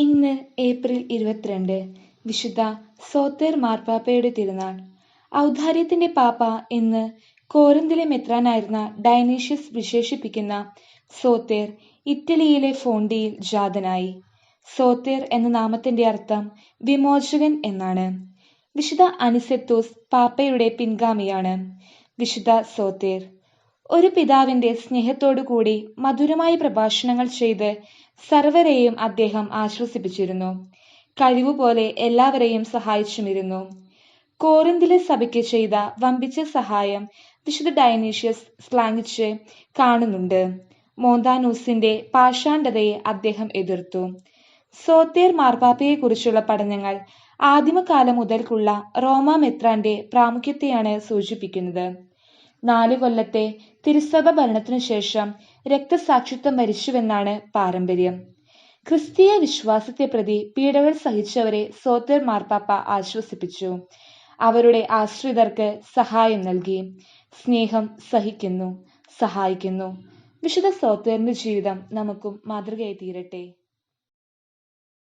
ഇന്ന് ഏപ്രിൽ 22 വിശുദ്ധ സോത്തേർ മാർപ്പാപ്പയുടെ തിരുനാൾ. ഔദാര്യത്തിന്റെ പാപ്പ എന്ന് കോരിന്തിലെ മെത്രാനായിരുന്ന ഡയനീഷ്യസ് വിശേഷിപ്പിക്കുന്ന സോത്തേർ ഇറ്റലിയിലെ ഫോണ്ടിയിൽ ജാതനായി. സോത്തേർ എന്ന നാമത്തിന്റെ അർത്ഥം വിമോചകൻ എന്നാണ്. വിശുദ്ധ അനിസെത്തോസ് പാപ്പയുടെ പിൻഗാമിയാണ്. വിശുദ്ധ സോത്തേർ ഒരു പിതാവിന്റെ സ്നേഹത്തോടുകൂടി മധുരമായ പ്രഭാഷണങ്ങൾ ചെയ്ത് സർവരെയും അദ്ദേഹം ആശ്വസിപ്പിച്ചിരുന്നു. കഴിവുപോലെ എല്ലാവരെയും സഹായിച്ചുമിരുന്നു. കോറിന്തിലെ സഭയ്ക്ക് ചെയ്ത വമ്പിച്ച സഹായം വിശുദ്ധ ഡയനീഷ്യസ് ശ്ലാഘിച്ച് കാണുന്നുണ്ട്. മോന്താനൂസിന്റെ പാഷാണ്ഡതയെ അദ്ദേഹം എതിർത്തു. സോത്തേർ മാർപ്പാപ്പയെക്കുറിച്ചുള്ള പഠനങ്ങൾ ആദിമകാലം മുതൽക്കുള്ള റോമാ മെത്രാന്റെ പ്രാമുഖ്യത്തെയാണ് സൂചിപ്പിക്കുന്നത്. 4 കൊല്ലത്തെ തിരുസഭ ഭരണത്തിനു ശേഷം രക്തസാക്ഷിത്വം വരിച്ചുവെന്നാണ് പാരമ്പര്യം. ക്രിസ്തീയ വിശ്വാസത്തെ പ്രതി പീഡകൾ സഹിച്ചവരെ സോത്തേർ മാർപ്പാപ്പ ആശ്വസിപ്പിച്ചു. അവരുടെ ആശ്രിതർക്ക് സഹായം നൽകി. സ്നേഹം സഹിക്കുന്നു, സഹായിക്കുന്നു. വിശുദ്ധ സോത്തേറിന്റെ ജീവിതം നമുക്കും മാതൃകയായി തീരട്ടെ.